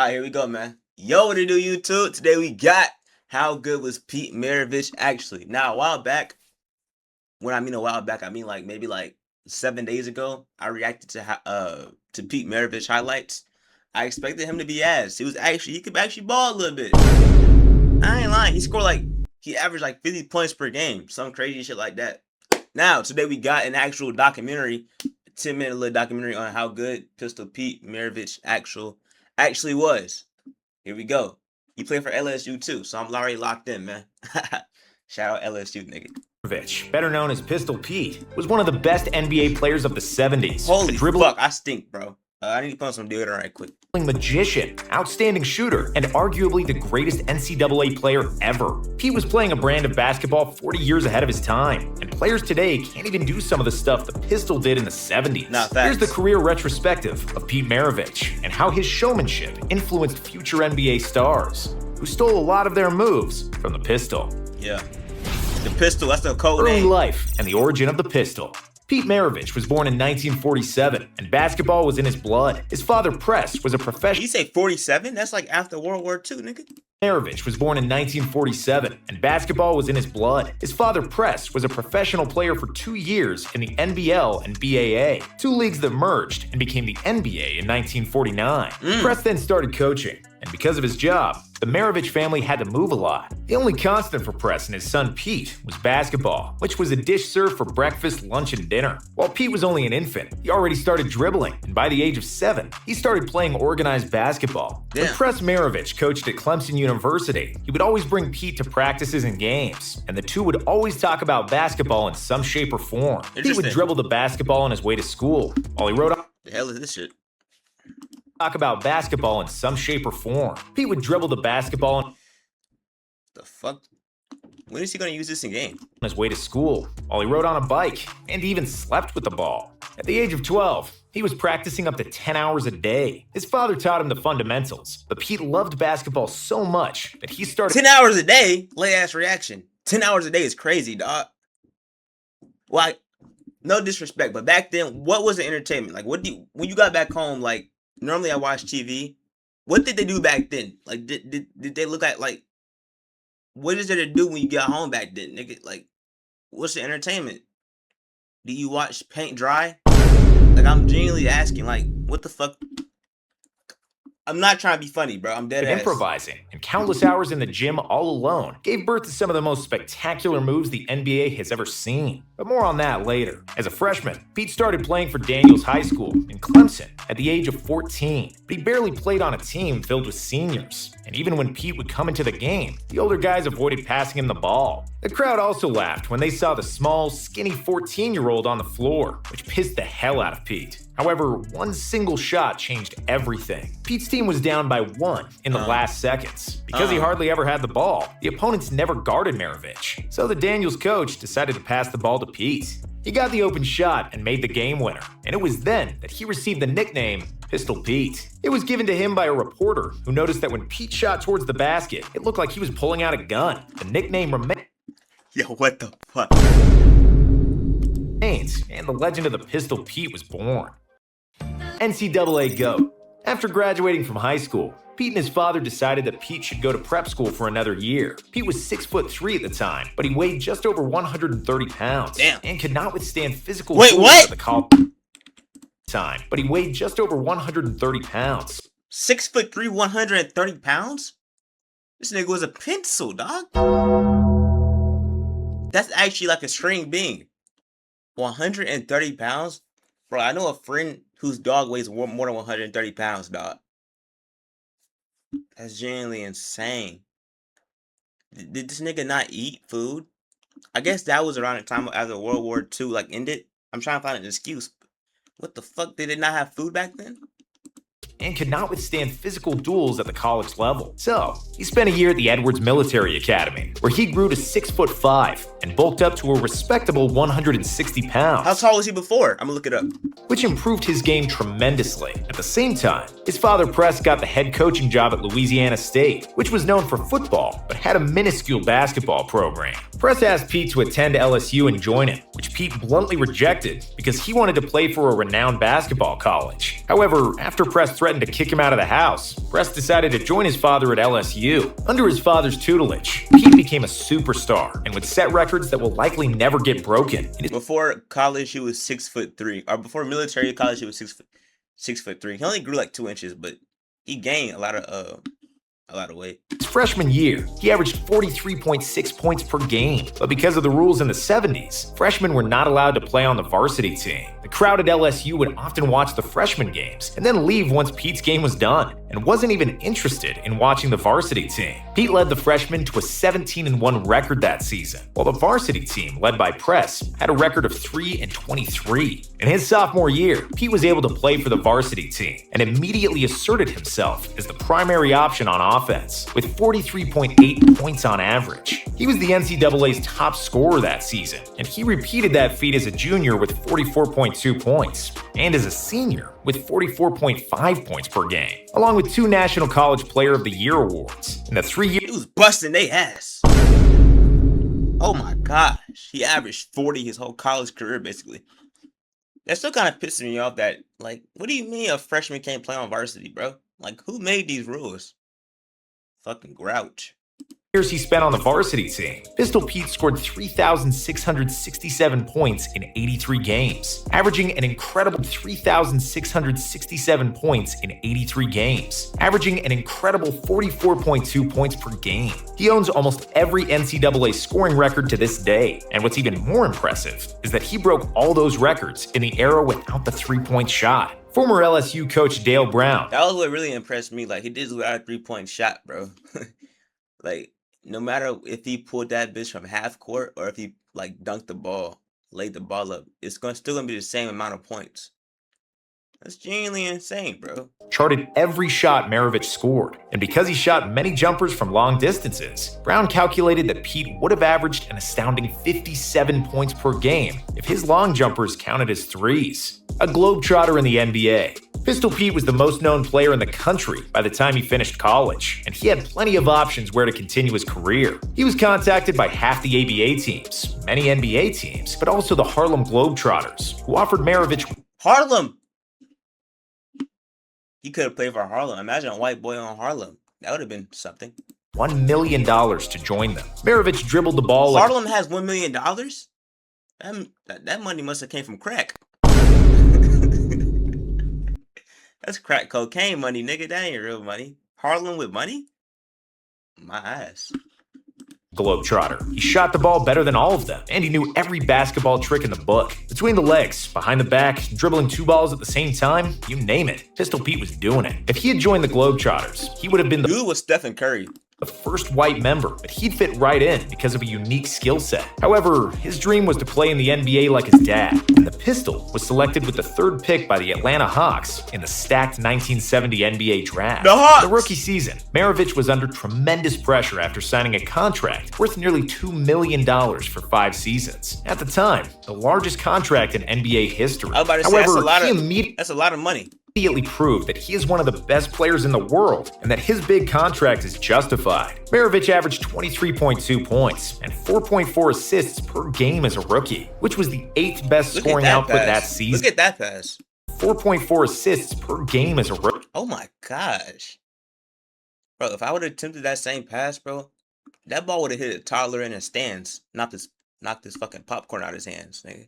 Alright, here we go, man. Yo, what it do, YouTube? Today we got how good was Pete Maravich actually. Now, a while back, when I mean a while back, I mean like maybe like 7 days ago, I reacted to Pete Maravich highlights. I expected him to be ass. He could actually ball a little bit. I ain't lying. He averaged like 50 points per game, some crazy shit like that. Now, today we got an actual documentary, a 10-minute little documentary on how good Pistol Pete Maravich actually was. Here we go. He played for LSU too, so I'm already locked in, man. Shout out LSU, nigga. Maravich, better known as Pistol Pete, was one of the best NBA players of the 70s. Holy fuck, I stink, bro. I need to put on some deodorant right quick. Magician, outstanding shooter, and arguably the greatest NCAA player ever. Pete was playing a brand of basketball 40 years ahead of his time, and players today can't even do some of the stuff the Pistol did in the 70s. Here's the career retrospective of Pete Maravich and how his showmanship influenced future NBA stars, who stole a lot of their moves from the Pistol. Yeah. The Pistol, that's the code name. Early life and the origin of the Pistol. Pete Maravich was born in 1947, and basketball was in his blood. His father, Press, was a professional. You say 47? That's like after World War II, nigga. Maravich was born in 1947, and basketball was in his blood. His father, Press, was a professional player for 2 years in the NBL and BAA, two leagues that merged and became the NBA in 1949. Press then started coaching, and because of his job, the Maravich family had to move a lot. The only constant for Press and his son Pete was basketball, which was a dish served for breakfast, lunch, and dinner. While Pete was only an infant, he already started dribbling, and by the age of 7, he started playing organized basketball. When Press Maravich coached at Clemson University, he would always bring Pete to practices and games, and the two would always talk about basketball in some shape or form. Pete would dribble the basketball on his way to school, while he wrote on the hell is this shit? Talk about basketball in some shape or form. Pete would dribble the basketball on the fuck? When is he gonna use this in game? On his way to school, while he rode on a bike, and even slept with the ball. At the age of 12, he was practicing up to 10 hours a day. His father taught him the fundamentals, but Pete loved basketball so much that he started 10 hours a day? Lay ass reaction. 10 hours a day is crazy, dog. Like, no disrespect, but back then, what was the entertainment? Like, when you got back home, like, normally I watch TV. What did they do back then? Like, did they look at, like, what is there to do when you get home back then, nigga? Like, what's the entertainment? Do you watch paint dry? Like, I'm genuinely asking, like, what the fuck? I'm not trying to be funny, bro. I'm dead ass. Improvising and countless hours in the gym all alone gave birth to some of the most spectacular moves the NBA has ever seen. But more on that later. As a freshman, Pete started playing for Daniels High School in Clemson at the age of 14. But he barely played on a team filled with seniors. And even when Pete would come into the game, the older guys avoided passing him the ball. The crowd also laughed when they saw the small, skinny 14-year-old on the floor, which pissed the hell out of Pete. However, one single shot changed everything. Pete's team was down by 1 in the last seconds. Because he hardly ever had the ball, the opponents never guarded Maravich. So the Daniels coach decided to pass the ball to Pete. He got the open shot and made the game winner, and it was then that he received the nickname Pistol Pete. It was given to him by a reporter who noticed that when Pete shot towards the basket, it looked like he was pulling out a gun. The nickname remained. Yo, what the fuck? And the legend of the Pistol Pete was born. NCAA GOAT. After graduating from high school, Pete and his father decided that Pete should go to prep school for another year. Pete was 6'3" at the time, but he weighed just over 130 pounds. Damn. And could not withstand physical Wait, what? At the college time, but he weighed just over 130 pounds. 6'3", 130 pounds? This nigga was a pencil, dog. That's actually like a string being. 130 pounds? Bro, I know a friend whose dog weighs more than 130 pounds, dog. That's genuinely insane. Did this nigga not eat food? I guess that was around the time after World War II like ended. I'm trying to find an excuse. What the fuck? Did they not have food back then? And could not withstand physical duels at the college level. So, he spent a year at the Edwards Military Academy, where he grew to 6'5" and bulked up to a respectable 160 pounds. How tall was he before? I'm gonna look it up. Which improved his game tremendously. At the same time, his father Press got the head coaching job at Louisiana State, which was known for football, but had a minuscule basketball program. Press asked Pete to attend LSU and join him, which Pete bluntly rejected because he wanted to play for a renowned basketball college. However, after Press threatened threatened to kick him out of the house, Bress decided to join his father at LSU. Under his father's tutelage, Pete became a superstar and would set records that will likely never get broken. Before college, he was 6'3", or before military college, he was 6'3". He only grew like 2 inches, but he gained a lot of weight. His freshman year, he averaged 43.6 points per game, but because of the rules in the 70s, freshmen were not allowed to play on the varsity team. The crowd at LSU would often watch the freshman games and then leave once Pete's game was done, and wasn't even interested in watching the varsity team. Pete led the freshmen to a 17-1 record that season, while the varsity team, led by Press, had a record of 3-23. In his sophomore year, Pete was able to play for the varsity team and immediately asserted himself as the primary option on offense, with 43.8 points on average. He was the NCAA's top scorer that season, and he repeated that feat as a junior with 44.2 points, and as a senior with 44.5 points per game, along with 2 National College Player of the Year awards. In the 3 years, he was busting they ass. Oh my gosh, he averaged 40 his whole college career basically. That still kind of pisses me off that, like, what do you mean a freshman can't play on varsity, bro? Like, who made these rules? Fucking grouch. Years he spent on the varsity team, Pistol Pete scored 3,667 points in 83 games, averaging an incredible 3,667 points in 83 games, averaging an incredible 44.2 points per game. He owns almost every NCAA scoring record to this day, and what's even more impressive is that he broke all those records in the era without the three-point shot. Former LSU coach Dale Brown. That was what really impressed me. Like, he did without a 3-point shot, bro. Like, no matter if he pulled that bitch from half court or if he, like, dunked the ball, laid the ball up, it's still gonna be the same amount of points. That's genuinely insane, bro. Charted every shot Maravich scored, and because he shot many jumpers from long distances, Brown calculated that Pete would have averaged an astounding 57 points per game if his long jumpers counted as threes. A globetrotter in the NBA, Pistol Pete was the most known player in the country by the time he finished college, and he had plenty of options where to continue his career. He was contacted by half the ABA teams, many NBA teams, but also the Harlem Globetrotters, who offered Maravich Harlem! He could have played for Harlem. Imagine a white boy on Harlem. That would have been something. $1 million to join them. Maravich dribbled the ball. Harlem has $1 million? That money must have came from crack. That's crack cocaine money, nigga. That ain't real money. Harlem with money? My ass. Globetrotter. He shot the ball better than all of them, and he knew every basketball trick in the book. Between the legs, behind the back, dribbling 2 balls at the same time, you name it. Pistol Pete was doing it. If he had joined the Globetrotters, he would have been Dude was Stephen Curry. The first white member, but he'd fit right in because of a unique skill set. However, his dream was to play in the NBA like his dad, and the Pistol was selected with the 3rd pick by the Atlanta Hawks in the stacked 1970 NBA draft. The Hawks! The rookie season, Maravich was under tremendous pressure after signing a contract worth nearly $2 million for 5 seasons. At the time, the largest contract in NBA history. I was about to say, However, that's a lot of money. Immediately proved that he is one of the best players in the world and that his big contract is justified. Maravich averaged 23.2 points and 4.4 assists per game as a rookie, which was the 8th best scoring output that season. Look at that pass. 4.4 assists per game as a rookie. Oh my gosh. Bro, if I would have attempted that same pass, bro, that ball would have hit a toddler in the stands. Knocked this fucking popcorn out of his hands, nigga.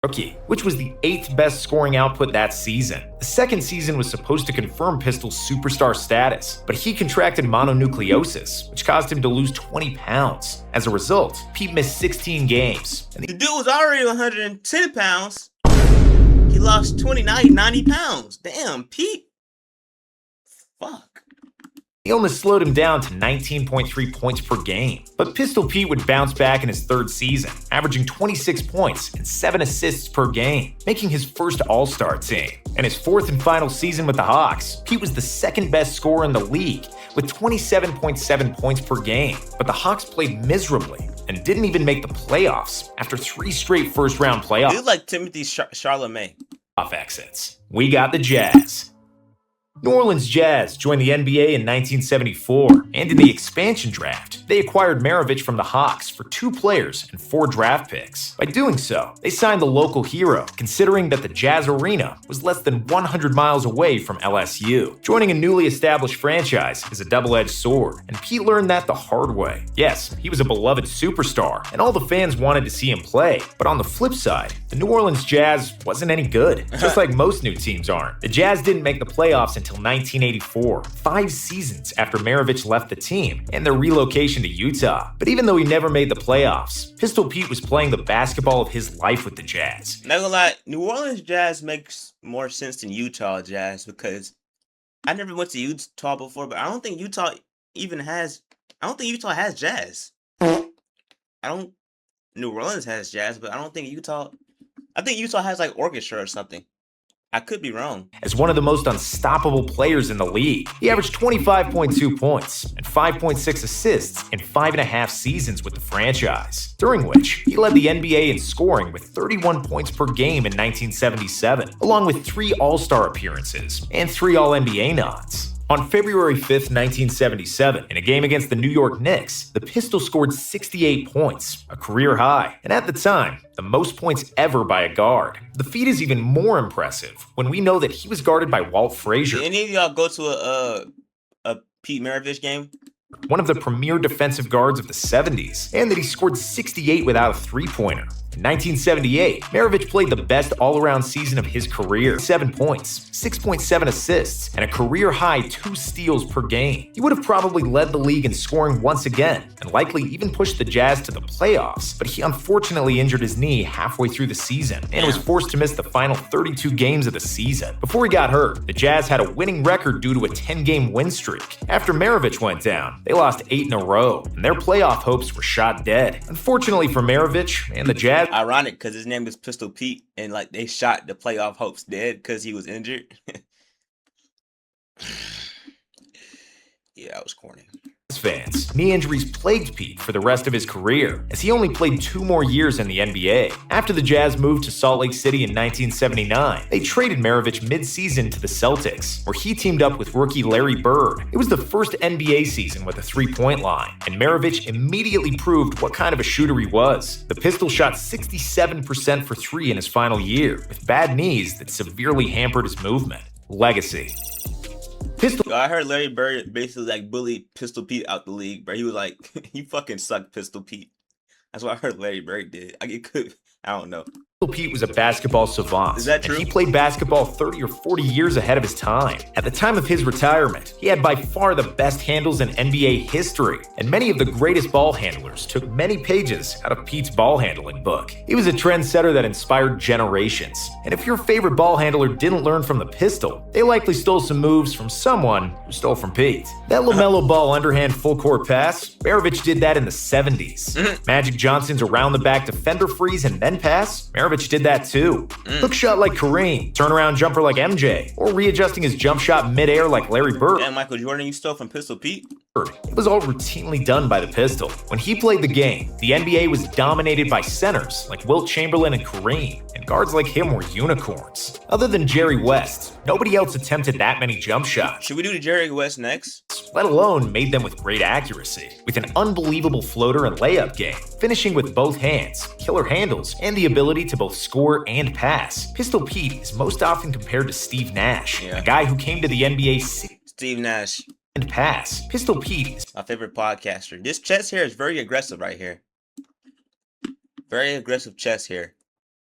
Rookie, which was the 8th best scoring output that season. The second season was supposed to confirm Pistol's superstar status, but he contracted mononucleosis, which caused him to lose 20 pounds. As a result, Pete missed 16 games. And the dude was already 110 pounds. He lost 90 pounds. Damn, Pete. Fuck. The illness slowed him down to 19.3 points per game, but Pistol Pete would bounce back in his 3rd season, averaging 26 points and 7 assists per game, making his first All-Star team. In his 4th and final season with the Hawks, Pete was the 2nd best scorer in the league, with 27.7 points per game, but the Hawks played miserably and didn't even make the playoffs after 3 straight first-round playoffs. Dude like Timothy Charlemagne. Exits. We got the Jazz. New Orleans Jazz joined the NBA in 1974, and in the expansion draft, they acquired Maravich from the Hawks for 2 players and 4 draft picks. By doing so, they signed the local hero, considering that the Jazz Arena was less than 100 miles away from LSU. Joining a newly established franchise is a double-edged sword, and Pete learned that the hard way. Yes, he was a beloved superstar, and all the fans wanted to see him play, but on the flip side, the New Orleans Jazz wasn't any good, just like most new teams aren't. The Jazz didn't make the playoffs until 1984, 5 seasons after Maravich left the team and their relocation to Utah. But even though he never made the playoffs, Pistol Pete was playing the basketball of his life with the Jazz. Not gonna lie, New Orleans Jazz makes more sense than Utah Jazz because I never went to Utah before, but I don't think Utah has Jazz. New Orleans has Jazz, but I think Utah has like orchestra or something. I could be wrong. As one of the most unstoppable players in the league, he averaged 25.2 points and 5.6 assists in 5.5 seasons with the franchise, during which he led the NBA in scoring with 31 points per game in 1977, along with 3 All-Star appearances and 3 All-NBA nods. On February 5th, 1977, in a game against the New York Knicks, the Pistol scored 68 points, a career high, and at the time, the most points ever by a guard. The feat is even more impressive when we know that he was guarded by Walt Frazier. Did any of y'all go to a Pete Maravich game? One of the premier defensive guards of the 70s, and that he scored 68 without a three-pointer. In 1978, Maravich played the best all-around season of his career, 7 points, 6.7 assists, and a career-high 2 steals per game. He would have probably led the league in scoring once again, and likely even pushed the Jazz to the playoffs, but he unfortunately injured his knee halfway through the season, and was forced to miss the final 32 games of the season. Before he got hurt, the Jazz had a winning record due to a 10-game win streak. After Maravich went down, they lost 8 in a row, and their playoff hopes were shot dead. Unfortunately for Maravich and the Jazz, ironic because his name is Pistol Pete, and like they shot the playoff hopes dead because he was injured. Yeah, that was corny. Fans, knee injuries plagued Pete for the rest of his career, as he only played 2 more years in the NBA. After the Jazz moved to Salt Lake City in 1979, they traded Maravich mid-season to the Celtics, where he teamed up with rookie Larry Bird. It was the first NBA season with a 3-point line, and Maravich immediately proved what kind of a shooter he was. The Pistol shot 67% for 3 in his final year, with bad knees that severely hampered his movement. Legacy. Yo, I heard Larry Bird basically like bullied Pistol Pete out the league, bro. He was like, "You fucking suck, Pistol Pete." That's what I heard Larry Bird did. I don't know. Pete was a basketball savant. Is that true? And he played basketball 30 or 40 years ahead of his time. At the time of his retirement, he had by far the best handles in NBA history, and many of the greatest ball handlers took many pages out of Pete's ball handling book. He was a trendsetter that inspired generations, and if your favorite ball handler didn't learn from the Pistol, they likely stole some moves from someone who stole from Pete. That LaMelo Ball underhand full-court pass, Maravich did that in the 70s. Magic Johnson's around-the-back defender freeze and then pass, Maravich did that too. Hook shot like Kareem, turnaround jumper like MJ, or readjusting his jump shot midair like Larry Bird. And Michael Jordan, you stole from Pistol Pete? It was all routinely done by the Pistol. When he played the game, the NBA was dominated by centers like Wilt Chamberlain and Kareem, and guards like him were unicorns. Other than Jerry West, nobody else attempted that many jump shots. Should we do the Jerry West next? Let alone made them with great accuracy, with an unbelievable floater and layup game, finishing with both hands, killer handles, and the ability to both score and pass. Pistol Pete is most often compared to Steve Nash, a guy who came to the NBA Steve Nash. And pass. Pistol Pete is my favorite podcaster. This chest hair is very aggressive right here. Very aggressive chest hair.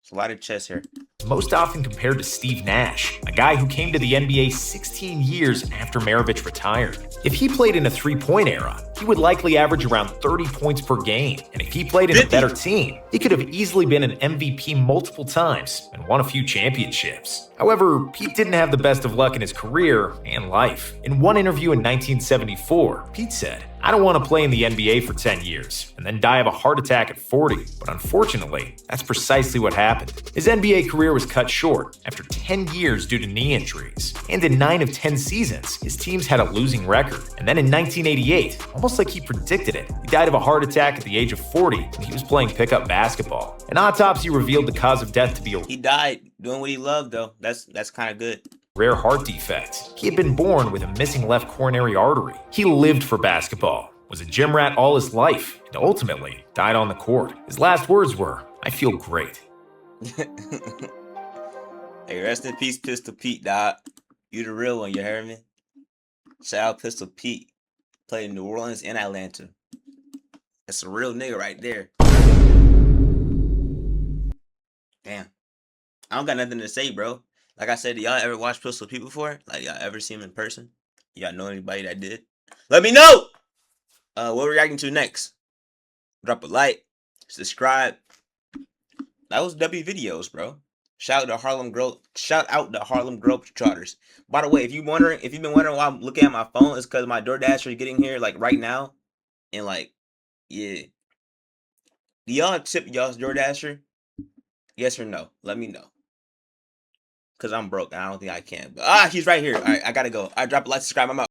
It's a lot of chest hair. Most often compared to Steve Nash, a guy who came to the NBA 16 years after Maravich retired. If he played in a 3-point era, he would likely average around 30 points per game. And if he played in a better team, he could have easily been an MVP multiple times and won a few championships. However, Pete didn't have the best of luck in his career and life. In one interview in 1974, Pete said, "I don't want to play in the NBA for 10 years and then die of a heart attack at 40. But unfortunately, that's precisely what happened." His NBA career was cut short after 10 years due to knee injuries. And in 9 of 10 seasons, his teams had a losing record. And then in 1988, almost like he predicted it, he died of a heart attack at the age of 40 when he was playing pickup basketball. An autopsy revealed the cause of death to be He died doing what he loved, though. That's kind of good. rare heart defect. He had been born with a missing left coronary artery. He lived for basketball, was a gym rat all his life, and ultimately died on the court. His last words were, "I feel great." Hey, rest in peace, Pistol Pete, dog. You the real one, you heard me? Shout out Pistol Pete. Played in New Orleans and Atlanta. That's a real nigga right there. Damn. I don't got nothing to say, bro. Like I said, y'all ever watch Pistol Pete before? Like, y'all ever see him in person? Y'all know anybody that did? Let me know! What we're reacting to next. Drop a like, subscribe. That was W videos, bro. Shout out the Harlem Globetrotters. By the way, if you've been wondering why I'm looking at my phone, it's because my DoorDash is getting here like right now. And like, yeah. Do y'all tip y'all's DoorDasher? Yes or no? Let me know. Cause I'm broke. I don't think I can. But he's right here. Alright, I gotta go. I drop a like, subscribe. I'm out.